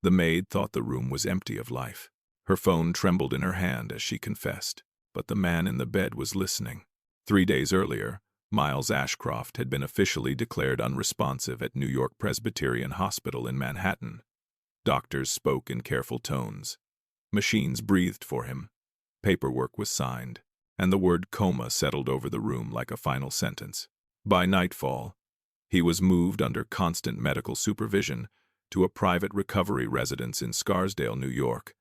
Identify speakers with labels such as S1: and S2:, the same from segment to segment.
S1: The maid thought the room was empty of life. Her phone trembled in her hand as she confessed, but the man in the bed was listening. 3 days earlier, Miles Ashcroft had been officially declared unresponsive at New York Presbyterian Hospital in Manhattan. Doctors spoke in careful tones. Machines breathed for him. Paperwork was signed, and the word coma settled over the room like a final sentence. By nightfall, he was moved under constant medical supervision to a private recovery residence in Scarsdale, New York,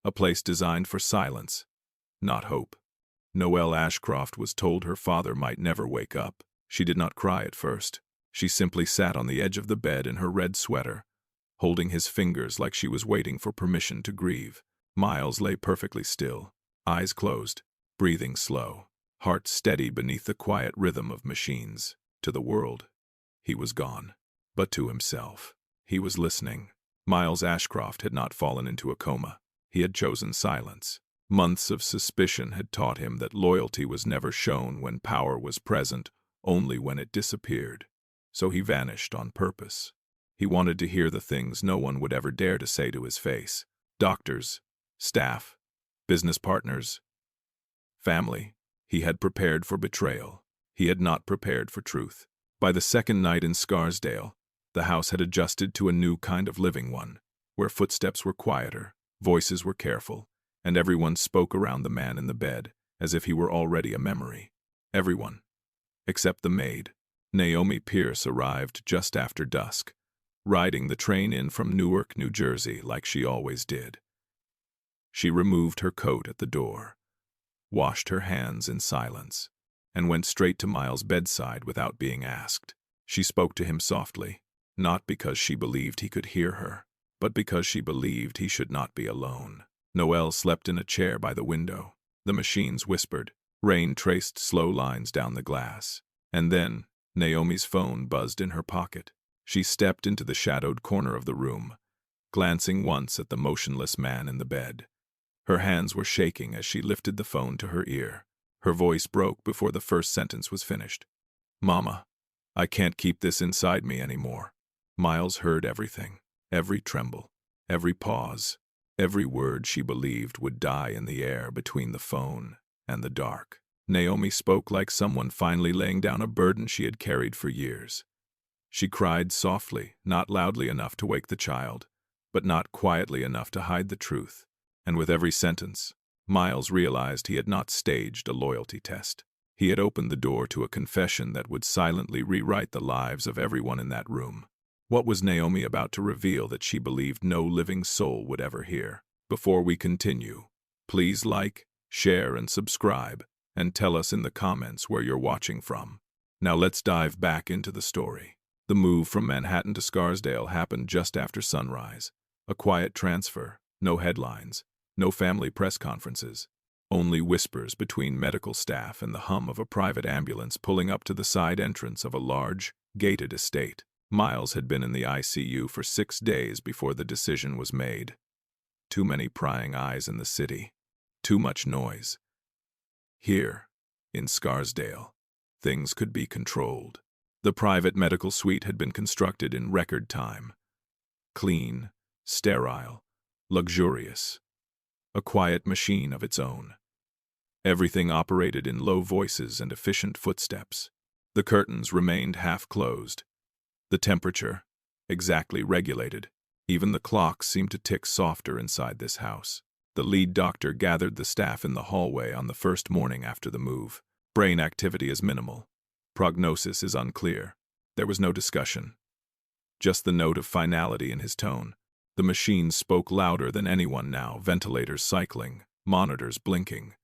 S1: a place designed for silence, not hope. Noelle Ashcroft was told her father might never wake up. She did not cry at first. She simply sat on the edge of the bed in her red sweater, holding his fingers like she was waiting for permission to grieve. Miles lay perfectly still, eyes closed, breathing slow, heart steady beneath the quiet rhythm of machines. To the world, he was gone. But to himself, he was listening. Miles Ashcroft had not fallen into a coma. He had chosen silence. Months of suspicion had taught him that loyalty was never shown when power was present, only when it disappeared. So he vanished on purpose. He wanted to hear the things no one would ever dare to say to his face. Doctors, staff, business partners, family. He had prepared for betrayal. He had not prepared for truth. By the second night in Scarsdale, the house had adjusted to a new kind of living one, where footsteps were quieter, voices were careful, and everyone spoke around the man in the bed as if he were already a memory. Everyone, except the maid. Naomi Pierce arrived just after dusk, riding the train in from Newark, New Jersey, like she always did. She removed her coat at the door, washed her hands in silence, and went straight to Miles' bedside without being asked. She spoke to him softly, not because she believed he could hear her, but because she believed he should not be alone. Noelle slept in a chair by the window. The machines whispered. Rain traced slow lines down the glass. And then, Naomi's phone buzzed in her pocket. She stepped into the shadowed corner of the room, glancing once at the motionless man in the bed. Her hands were shaking as she lifted the phone to her ear. Her voice broke before the first sentence was finished. "Mama, I can't keep this inside me anymore." Miles heard everything, every tremble, every pause, every word she believed would die in the air between the phone and the dark. Naomi spoke like someone finally laying down a burden she had carried for years. She cried softly, not loudly enough to wake the child, but not quietly enough to hide the truth. And with every sentence, Miles realized he had not staged a loyalty test. He had opened the door to a confession that would silently rewrite the lives of everyone in that room. What was Naomi about to reveal that she believed no living soul would ever hear? Before we continue, please like, share, and subscribe, and tell us in the comments where you're watching from. Now let's dive back into the story. The move from Manhattan to Scarsdale happened just after sunrise. A quiet transfer, no headlines, no family press conferences, only whispers between medical staff and the hum of a private ambulance pulling up to the side entrance of a large, gated estate. Miles had been in the ICU for 6 days before the decision was made. Too many prying eyes in the city. Too much noise. Here, in Scarsdale, things could be controlled. The private medical suite had been constructed in record time. Clean, sterile, luxurious. A quiet machine of its own. Everything operated in low voices and efficient footsteps. The curtains remained half closed. The temperature, exactly regulated. Even the clocks seemed to tick softer inside this house. The lead doctor gathered the staff in the hallway on the first morning after the move. Brain activity is minimal. Prognosis is unclear. There was no discussion. Just the note of finality in his tone. The machines spoke louder than anyone now, ventilators cycling, monitors blinking.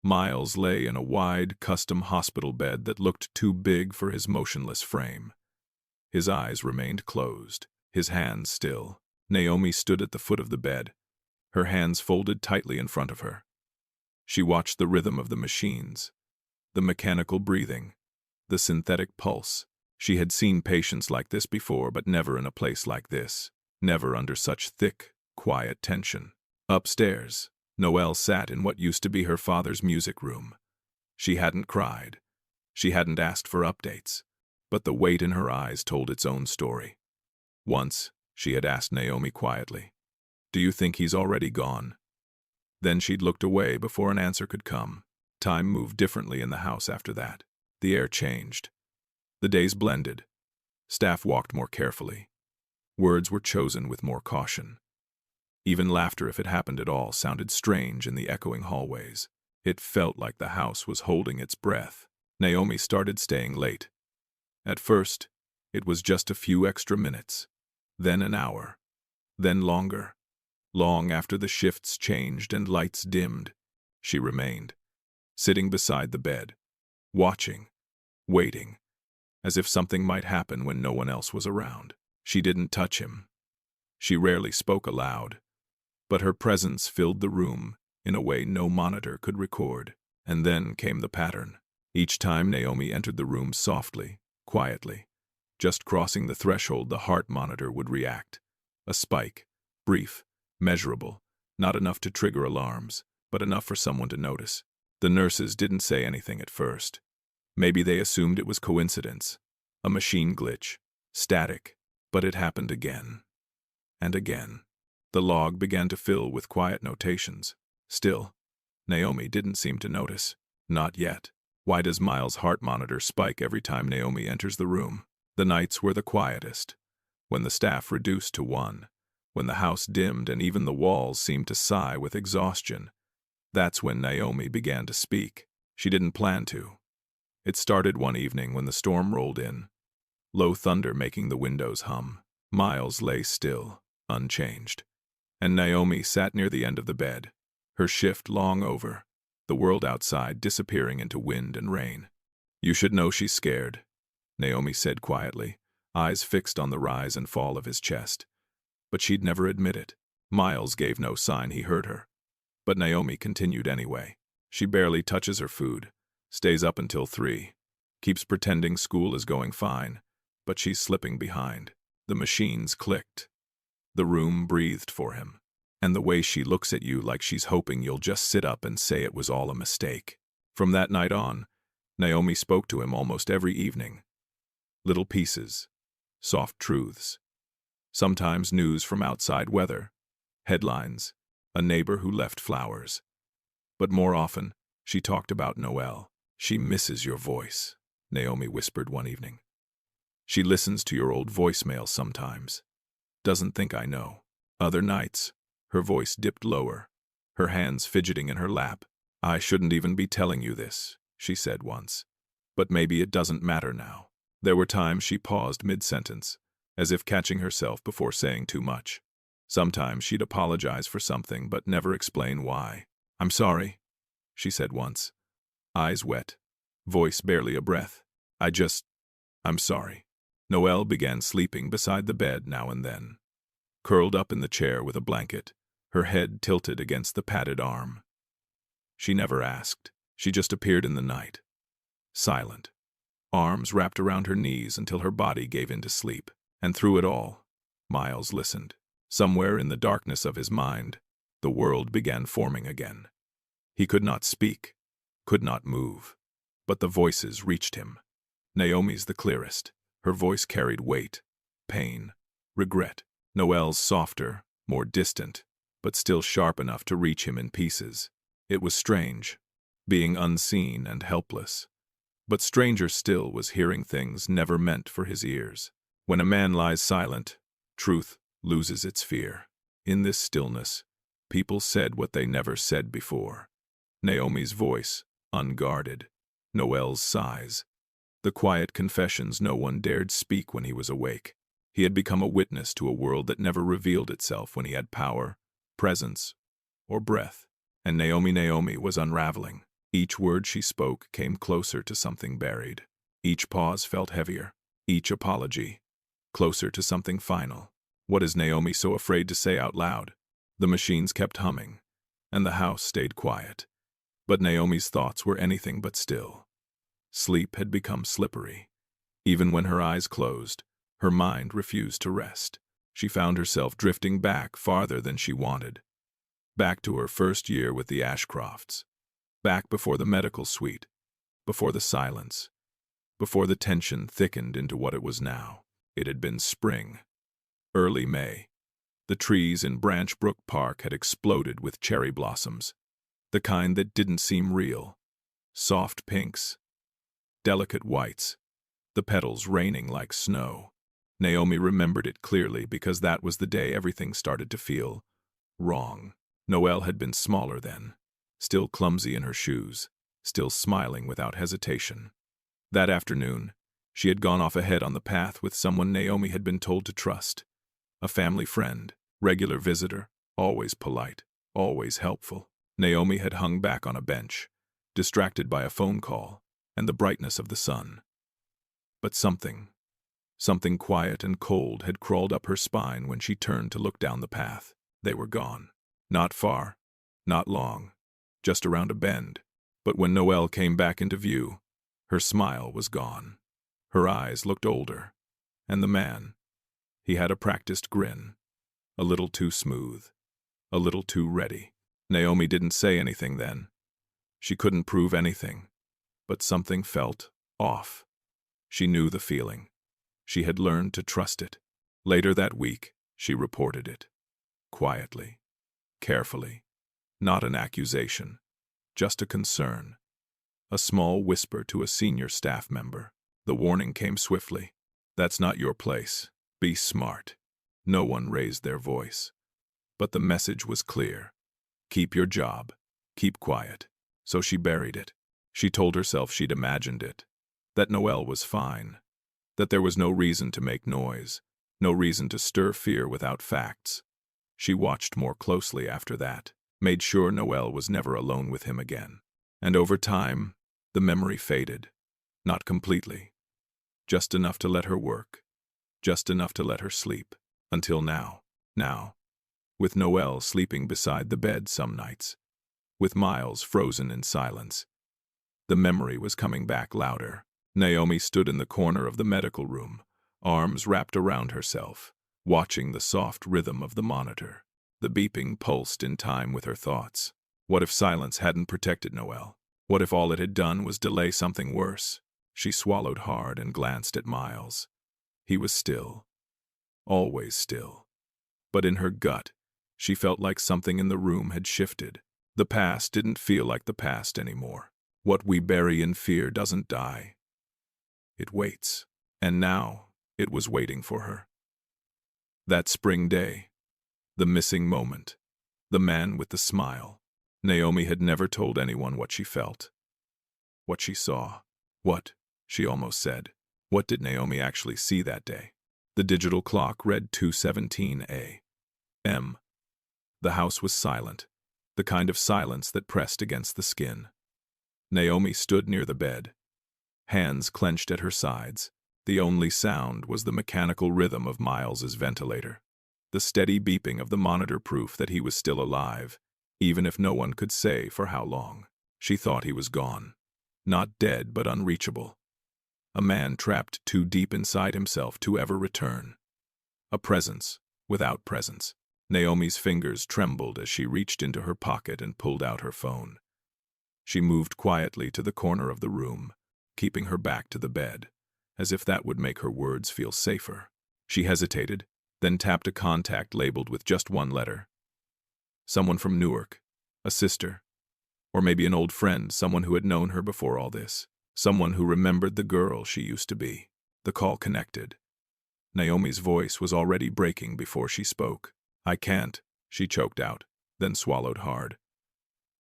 S1: Miles lay in a wide, custom hospital bed that looked too big for his motionless frame. His eyes remained closed, his hands still. Naomi stood at the foot of the bed, her hands folded tightly in front of her. She watched the rhythm of the machines, the mechanical breathing, the synthetic pulse. She had seen patients like this before, but never in a place like this. Never under such thick, quiet tension. Upstairs, Noelle sat in what used to be her father's music room. She hadn't cried. She hadn't asked for updates. But the weight in her eyes told its own story. Once, she had asked Naomi quietly. "Do you think he's already gone?" Then she'd looked away before an answer could come. Time moved differently in the house after that. The air changed. The days blended. Staff walked more carefully. Words were chosen with more caution. Even laughter, if it happened at all, sounded strange in the echoing hallways. It felt like the house was holding its breath. Naomi started staying late. At first, it was just a few extra minutes, then an hour, then longer. Long after the shifts changed and lights dimmed, she remained, sitting beside the bed, watching, waiting, as if something might happen when no one else was around. She didn't touch him. She rarely spoke aloud, but her presence filled the room in a way no monitor could record. And then came the pattern. Each time Naomi entered the room softly, quietly, just crossing the threshold, the heart monitor would react. A spike, brief, measurable, not enough to trigger alarms, but enough for someone to notice. The nurses didn't say anything at first. Maybe they assumed it was coincidence, a machine glitch, static, but it happened again. And again. The log began to fill with quiet notations. Still, Naomi didn't seem to notice. Not yet. Why does Miles' heart monitor spike every time Naomi enters the room? The nights were the quietest, when the staff reduced to one, when the house dimmed and even the walls seemed to sigh with exhaustion. That's when Naomi began to speak. She didn't plan to. It started one evening when the storm rolled in, low thunder making the windows hum. Miles lay still, unchanged, and Naomi sat near the end of the bed, her shift long over, the world outside disappearing into wind and rain. "You should know she's scared," Naomi said quietly, eyes fixed on the rise and fall of his chest. But she'd never admit it. Miles gave no sign he heard her. But Naomi continued anyway. "She barely touches her food, stays up until 3, keeps pretending school is going fine, but she's slipping behind." The machines clicked. The room breathed for him. "And the way she looks at you like she's hoping you'll just sit up and say it was all a mistake." From that night on, Naomi spoke to him almost every evening. Little pieces, soft truths. Sometimes news from outside weather, headlines, a neighbor who left flowers. But more often, she talked about Noelle. "She misses your voice," Naomi whispered one evening. "She listens to your old voicemail sometimes. Doesn't think I know." Other nights, her voice dipped lower, her hands fidgeting in her lap. "I shouldn't even be telling you this," she said once. "But maybe it doesn't matter now." There were times she paused mid-sentence, as if catching herself before saying too much. Sometimes she'd apologize for something but never explain why. "I'm sorry," she said once, eyes wet, voice barely a breath. I'm sorry." Noelle began sleeping beside the bed now and then, curled up in the chair with a blanket, her head tilted against the padded arm. She never asked. She just appeared in the night, silent, arms wrapped around her knees until her body gave in to sleep. And through it all, Miles listened. Somewhere in the darkness of his mind, the world began forming again. He could not speak, could not move, but the voices reached him. Naomi's the clearest. Her voice carried weight, pain, regret. Noelle's softer, more distant, but still sharp enough to reach him in pieces. It was strange, being unseen and helpless. But stranger still was hearing things never meant for his ears. When a man lies silent, truth loses its fear. In this stillness, people said what they never said before. Naomi's voice, unguarded. Noelle's sighs. The quiet confessions no one dared speak when he was awake. He had become a witness to a world that never revealed itself when he had power, presence, or breath. And Naomi was unraveling. Each word she spoke came closer to something buried. Each pause felt heavier. Each apology, closer to something final. What is Naomi so afraid to say out loud? The machines kept humming, and the house stayed quiet. But Naomi's thoughts were anything but still. Sleep had become slippery. Even when her eyes closed, her mind refused to rest. She found herself drifting back farther than she wanted. Back to her first year with the Ashcrofts. Back before the medical suite. Before the silence. Before the tension thickened into what it was now. It had been spring. Early May. The trees in Branch Brook Park had exploded with cherry blossoms, the kind that didn't seem real. Soft pinks, delicate whites, the petals raining like snow. Naomi remembered it clearly because that was the day everything started to feel wrong. Noelle had been smaller then, still clumsy in her shoes, still smiling without hesitation. That afternoon, she had gone off ahead on the path with someone Naomi had been told to trust. A family friend, regular visitor, always polite, always helpful. Naomi had hung back on a bench, distracted by a phone call and the brightness of the sun. But something quiet and cold had crawled up her spine when she turned to look down the path. They were gone. Not far, not long, just around a bend. But when Noelle came back into view, her smile was gone. Her eyes looked older, and the man, he had a practiced grin, a little too smooth, a little too ready. Naomi didn't say anything then. She couldn't prove anything, but something felt off. She knew the feeling. She had learned to trust it. Later that week, she reported it. Quietly, carefully. Not an accusation, just a concern. A small whisper to a senior staff member. The warning came swiftly. That's not your place. Be smart. No one raised their voice. But the message was clear. Keep your job. Keep quiet. So she buried it. She told herself she'd imagined it. That Noelle was fine. That there was no reason to make noise. No reason to stir fear without facts. She watched more closely after that. Made sure Noelle was never alone with him again. And over time, the memory faded. Not completely. Just enough to let her work. Just enough to let her sleep. Until now. Now. With Noelle sleeping beside the bed some nights. With Miles frozen in silence. The memory was coming back louder. Naomi stood in the corner of the medical room, arms wrapped around herself, watching the soft rhythm of the monitor. The beeping pulsed in time with her thoughts. What if silence hadn't protected Noelle? What if all it had done was delay something worse? She swallowed hard and glanced at Miles. He was still. Always still. But in her gut, she felt like something in the room had shifted. The past didn't feel like the past anymore. What we bury in fear doesn't die. It waits. And now, it was waiting for her. That spring day. The missing moment. The man with the smile. Naomi had never told anyone what she felt. What she saw. What, she almost said. What did Naomi actually see that day? The digital clock read 2:17 a.m. The house was silent. The kind of silence that pressed against the skin. Naomi stood near the bed, hands clenched at her sides. The only sound was the mechanical rhythm of Miles's ventilator, the steady beeping of the monitor proof that he was still alive, even if no one could say for how long. She thought he was gone. Not dead, but unreachable. A man trapped too deep inside himself to ever return. A presence without presence. Naomi's fingers trembled as she reached into her pocket and pulled out her phone. She moved quietly to the corner of the room, keeping her back to the bed, as if that would make her words feel safer. She hesitated, then tapped a contact labeled with just one letter. Someone from Newark, a sister, or maybe an old friend, someone who had known her before all this, someone who remembered the girl she used to be. The call connected. Naomi's voice was already breaking before she spoke. I can't, she choked out, then swallowed hard.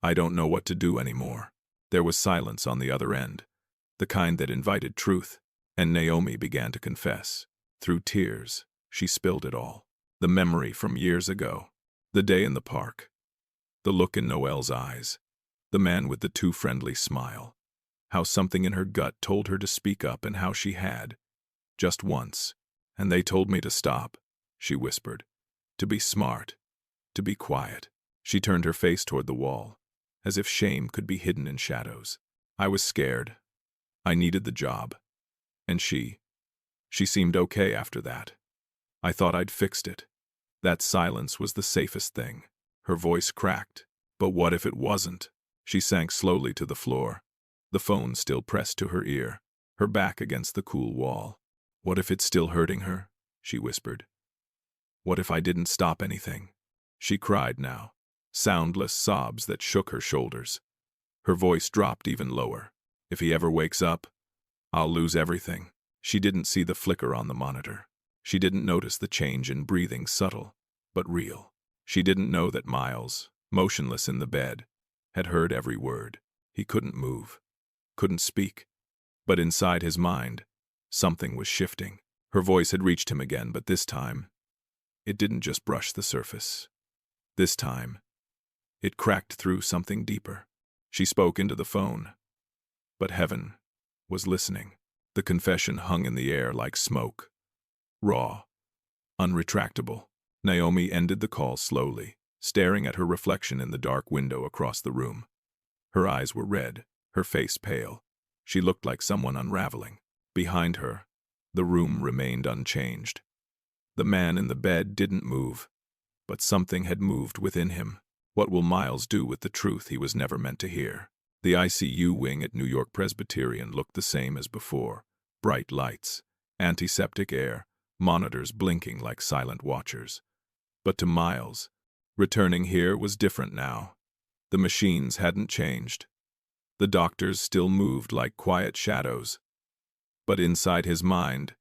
S1: I don't know what to do anymore. There was silence on the other end, the kind that invited truth, and Naomi began to confess. Through tears, she spilled it all. The memory from years ago, the day in the park, the look in Noelle's eyes, the man with the too friendly smile, how something in her gut told her to speak up and how she had. Just once, and they told me to stop, she whispered. To be smart, to be quiet. She turned her face toward the wall, as if shame could be hidden in shadows. I was scared. I needed the job. And she seemed okay after that. I thought I'd fixed it. That silence was the safest thing. Her voice cracked. But what if it wasn't? She sank slowly to the floor, the phone still pressed to her ear, her back against the cool wall. What if it's still hurting her? She whispered. What if I didn't stop anything? She cried now, soundless sobs that shook her shoulders. Her voice dropped even lower. If he ever wakes up, I'll lose everything. She didn't see the flicker on the monitor. She didn't notice the change in breathing, subtle but real. She didn't know that Miles, motionless in the bed, had heard every word. He couldn't move, couldn't speak. But inside his mind, something was shifting. Her voice had reached him again, but this time, it didn't just brush the surface. This time, it cracked through something deeper. She spoke into the phone. But heaven was listening. The confession hung in the air like smoke. Raw, unretractable. Naomi ended the call slowly, staring at her reflection in the dark window across the room. Her eyes were red, her face pale. She looked like someone unraveling. Behind her, the room remained unchanged. The man in the bed didn't move, but something had moved within him. What will Miles do with the truth he was never meant to hear? The ICU wing at New York Presbyterian looked the same as before. Bright lights, antiseptic air, monitors blinking like silent watchers. But to Miles, returning here was different now. The machines hadn't changed. The doctors still moved like quiet shadows. But inside his mind,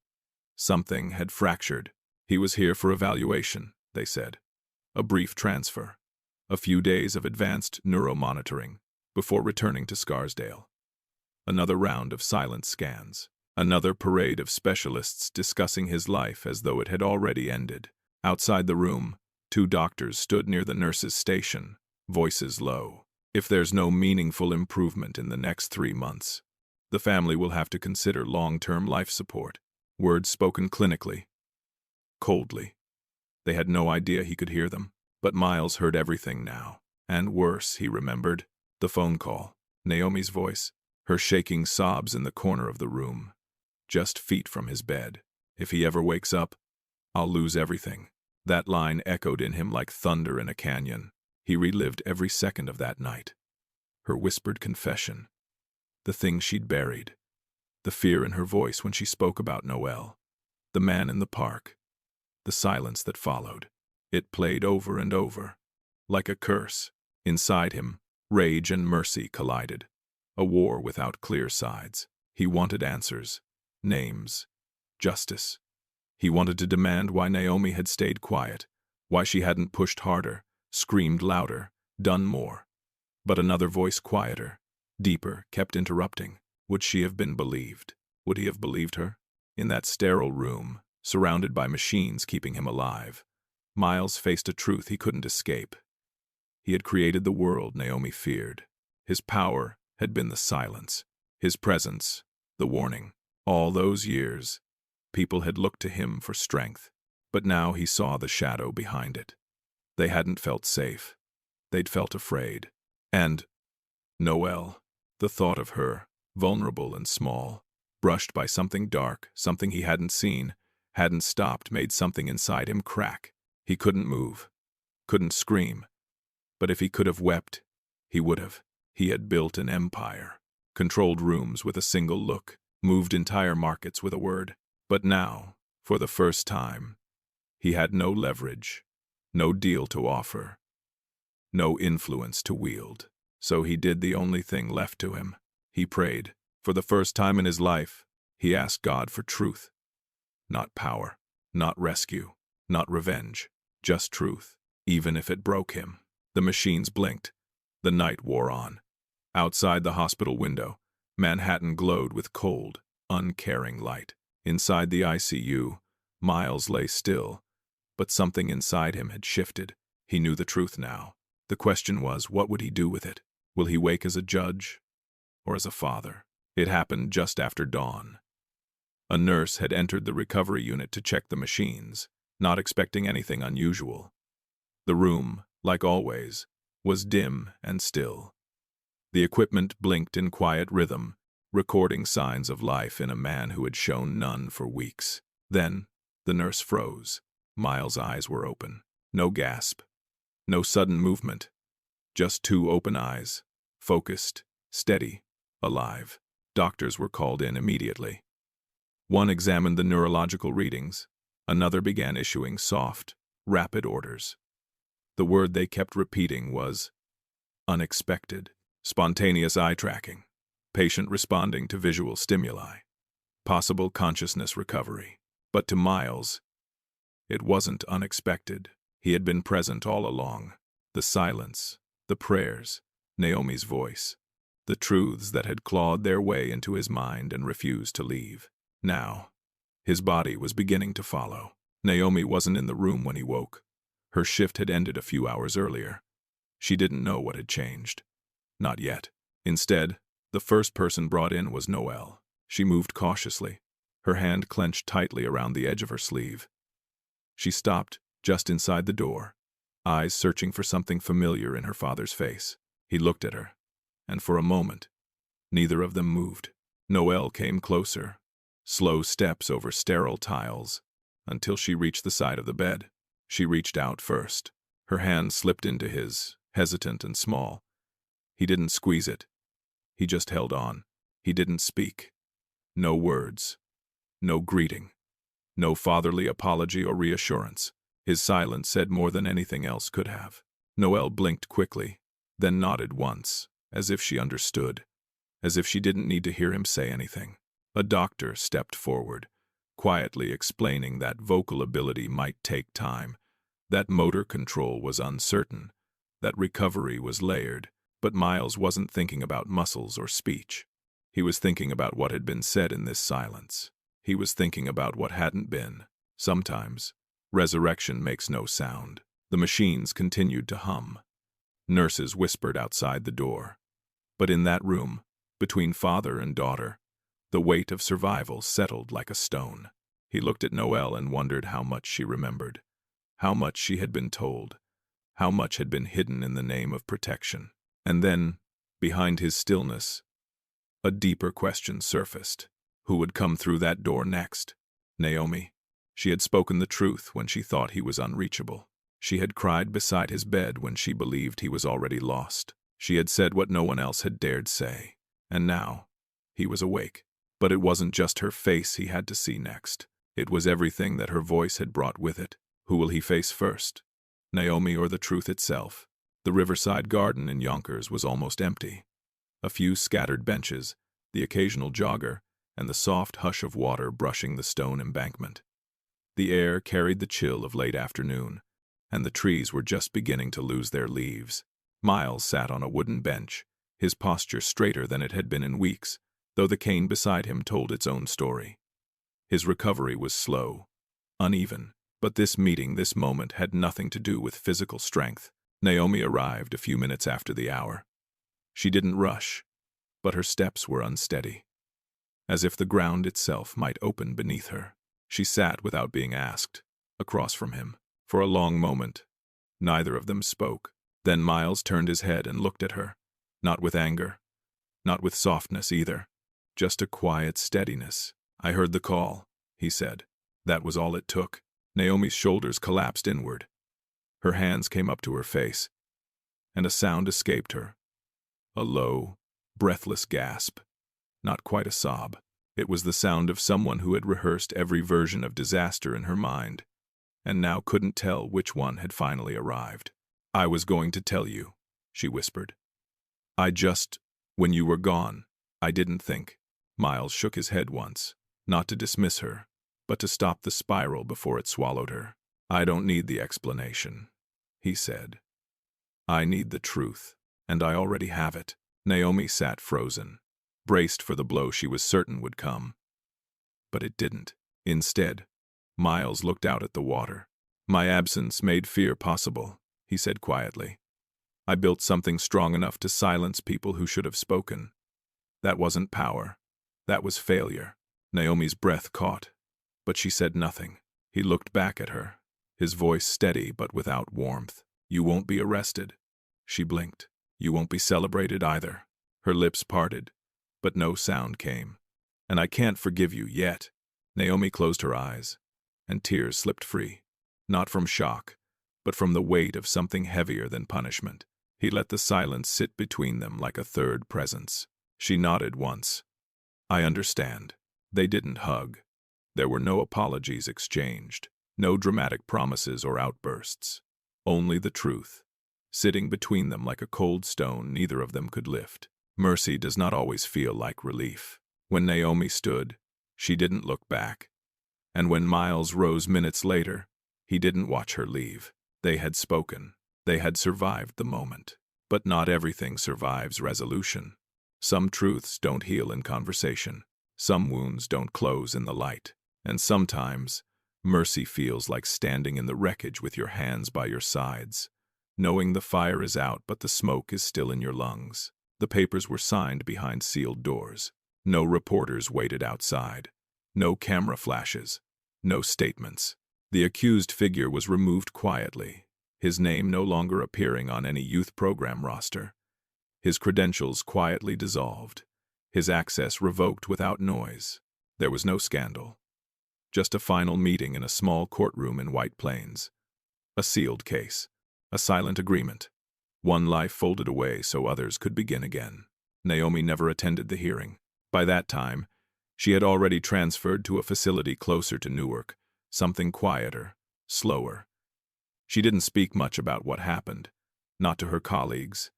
S1: something had fractured. He was here for evaluation, they said. A brief transfer. A few days of advanced neuromonitoring before returning to Scarsdale. Another round of silent scans. Another parade of specialists discussing his life as though it had already ended. Outside the room, 2 doctors stood near the nurse's station, voices low. If there's no meaningful improvement in the next 3 months, the family will have to consider long-term life support. Words spoken clinically, coldly. They had no idea he could hear them, but Miles heard everything now. And worse, he remembered, the phone call, Naomi's voice, her shaking sobs in the corner of the room, just feet from his bed. If he ever wakes up, I'll lose everything. That line echoed in him like thunder in a canyon. He relived every second of that night. Her whispered confession, the things she'd buried, the fear in her voice when she spoke about Noel, the man in the park, the silence that followed. It played over and over, like a curse. Inside him, rage and mercy collided, a war without clear sides. He wanted answers, names, justice. He wanted to demand why Naomi had stayed quiet, why she hadn't pushed harder, screamed louder, done more. But another voice, quieter, deeper, kept interrupting. Would she have been believed? Would he have believed her? In that sterile room, surrounded by machines keeping him alive, Miles faced a truth he couldn't escape. He had created the world Naomi feared. His power had been the silence, his presence, the warning. All those years, people had looked to him for strength, but now he saw the shadow behind it. They hadn't felt safe. They'd felt afraid. And Noel, the thought of her, vulnerable and small, brushed by something dark, something he hadn't seen, hadn't stopped, made something inside him crack. He couldn't move, couldn't scream. But if he could have wept, he would have. He had built an empire, controlled rooms with a single look, moved entire markets with a word. But now, for the first time, he had no leverage, no deal to offer, no influence to wield. So he did the only thing left to him. He prayed. For the first time in his life, he asked God for truth. Not power, not rescue, not revenge, just truth, even if it broke him. The machines blinked. The night wore on. Outside the hospital window, Manhattan glowed with cold, uncaring light. Inside the ICU, Miles lay still, but something inside him had shifted. He knew the truth now. The question was, what would he do with it? Will he wake as a judge or as a father? It happened just after dawn. A nurse had entered the recovery unit to check the machines, not expecting anything unusual. The room, like always, was dim and still. The equipment blinked in quiet rhythm, recording signs of life in a man who had shown none for weeks. Then, the nurse froze. Miles' eyes were open. No gasp. No sudden movement. Just 2 open eyes, focused, steady, alive. Doctors were called in immediately. One examined the neurological readings. Another began issuing soft, rapid orders. The word they kept repeating was unexpected, spontaneous eye tracking, patient responding to visual stimuli, possible consciousness recovery. But to Miles, it wasn't unexpected. He had been present all along. The silence, the prayers, Naomi's voice, the truths that had clawed their way into his mind and refused to leave. Now, his body was beginning to follow. Naomi wasn't in the room when he woke. Her shift had ended a few hours earlier. She didn't know what had changed. Not yet. Instead, the first person brought in was Noelle. She moved cautiously, her hand clenched tightly around the edge of her sleeve. She stopped just inside the door, eyes searching for something familiar in her father's face. He looked at her, and for a moment, neither of them moved. Noelle came closer, slow steps over sterile tiles, until she reached the side of the bed. She reached out first. Her hand slipped into his, hesitant and small. He didn't squeeze it. He just held on. He didn't speak. No words. No greeting. No fatherly apology or reassurance. His silence said more than anything else could have. Noelle blinked quickly, then nodded once, as if she understood, as if she didn't need to hear him say anything. A doctor stepped forward, quietly explaining that vocal ability might take time, that motor control was uncertain, that recovery was layered. But Miles wasn't thinking about muscles or speech. He was thinking about what had been said in this silence. He was thinking about what hadn't been. Sometimes, resurrection makes no sound. The machines continued to hum. Nurses whispered outside the door. But in that room, between father and daughter, the weight of survival settled like a stone. He looked at Noelle and wondered how much she remembered, how much she had been told, how much had been hidden in the name of protection. And then, behind his stillness, a deeper question surfaced. Who would come through that door next? Naomi. She had spoken the truth when she thought he was unreachable. She had cried beside his bed when she believed he was already lost. She had said what no one else had dared say. And now, he was awake. But it wasn't just her face he had to see next. It was everything that her voice had brought with it. Who will he face first? Naomi or the truth itself? The riverside garden in Yonkers was almost empty. A few scattered benches, the occasional jogger, and the soft hush of water brushing the stone embankment. The air carried the chill of late afternoon, and the trees were just beginning to lose their leaves. Miles sat on a wooden bench, his posture straighter than it had been in weeks, though the cane beside him told its own story. His recovery was slow, uneven, but this meeting, this moment, had nothing to do with physical strength. Naomi arrived a few minutes after the hour. She didn't rush, but her steps were unsteady, as if the ground itself might open beneath her. She sat without being asked, across from him. For a long moment, neither of them spoke. Then Miles turned his head and looked at her, not with anger, not with softness either, just a quiet steadiness. "I heard the call," he said. That was all it took. Naomi's shoulders collapsed inward. Her hands came up to her face, and a sound escaped her. A low, breathless gasp. Not quite a sob. It was the sound of someone who had rehearsed every version of disaster in her mind, and now couldn't tell which one had finally arrived. "I was going to tell you," she whispered. When you were gone, I didn't think." Miles shook his head once, not to dismiss her, but to stop the spiral before it swallowed her. "I don't need the explanation," he said. "I need the truth, and I already have it." Naomi sat frozen, braced for the blow she was certain would come. But it didn't. Instead, Miles looked out at the water. "My absence made fear possible," he said quietly. "I built something strong enough to silence people who should have spoken. That wasn't power. That was failure." Naomi's breath caught, but she said nothing. He looked back at her, his voice steady but without warmth. "You won't be arrested." She blinked. "You won't be celebrated either." Her lips parted, but no sound came. "And I can't forgive you yet." Naomi closed her eyes, and tears slipped free, not from shock, but from the weight of something heavier than punishment. He let the silence sit between them like a third presence. She nodded once. "I understand." They didn't hug. There were no apologies exchanged. No dramatic promises or outbursts. Only the truth, sitting between them like a cold stone neither of them could lift. Mercy does not always feel like relief. When Naomi stood, she didn't look back. And when Miles rose minutes later, he didn't watch her leave. They had spoken. They had survived the moment. But not everything survives resolution. Some truths don't heal in conversation. Some wounds don't close in the light. And sometimes, mercy feels like standing in the wreckage with your hands by your sides, knowing the fire is out but the smoke is still in your lungs. The papers were signed behind sealed doors. No reporters waited outside. No camera flashes. No statements. The accused figure was removed quietly, his name no longer appearing on any youth program roster. His credentials quietly dissolved. His access revoked without noise. There was no scandal. Just a final meeting in a small courtroom in White Plains. A sealed case. A silent agreement. One life folded away so others could begin again. Naomi never attended the hearing. By that time, she had already transferred to a facility closer to Newark, something quieter, slower. She didn't speak much about what happened, not to her colleagues,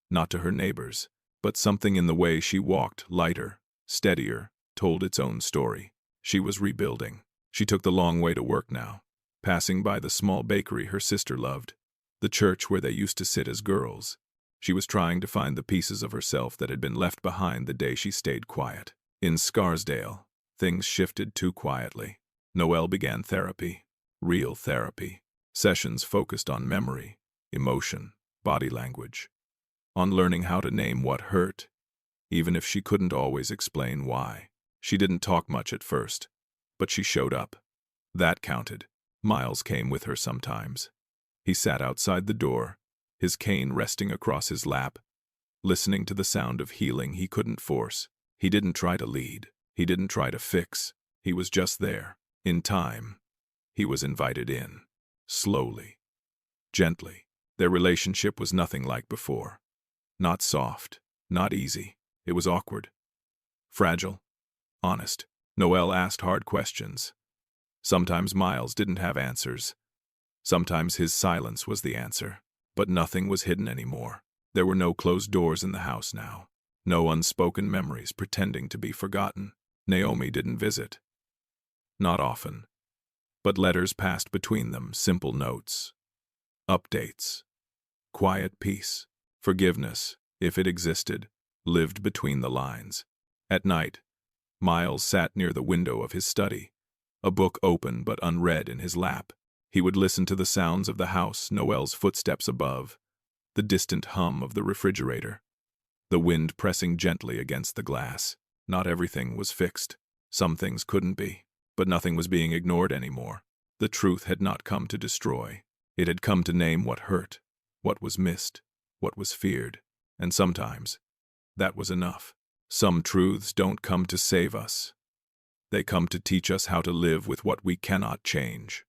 S1: not to her neighbors, but something in the way she walked, lighter, steadier, told its own story. She was rebuilding. She took the long way to work now, passing by the small bakery her sister loved, the church where they used to sit as girls. She was trying to find the pieces of herself that had been left behind the day she stayed quiet. In Scarsdale, things shifted too quietly. Noelle began therapy, real therapy. Sessions focused on memory, emotion, body language, on learning how to name what hurt, even if she couldn't always explain why. She didn't talk much at first, but she showed up. That counted. Miles came with her sometimes. He sat outside the door, his cane resting across his lap, listening to the sound of healing he couldn't force. He didn't try to lead. He didn't try to fix. He was just there. In time, he was invited in. Slowly. Gently. Their relationship was nothing like before. Not soft. Not easy. It was awkward. Fragile. Honest. Noelle asked hard questions. Sometimes Miles didn't have answers. Sometimes his silence was the answer. But nothing was hidden anymore. There were no closed doors in the house now. No unspoken memories pretending to be forgotten. Naomi didn't visit. Not often. But letters passed between them, simple notes. Updates. Quiet peace. Forgiveness, if it existed, lived between the lines. At night, Miles sat near the window of his study, a book open but unread in his lap. He would listen to the sounds of the house, Noelle's footsteps above, the distant hum of the refrigerator, the wind pressing gently against the glass. Not everything was fixed. Some things couldn't be. But nothing was being ignored anymore. The truth had not come to destroy. It had come to name what hurt, what was missed, what was feared. And sometimes, that was enough. Some truths don't come to save us. They come to teach us how to live with what we cannot change.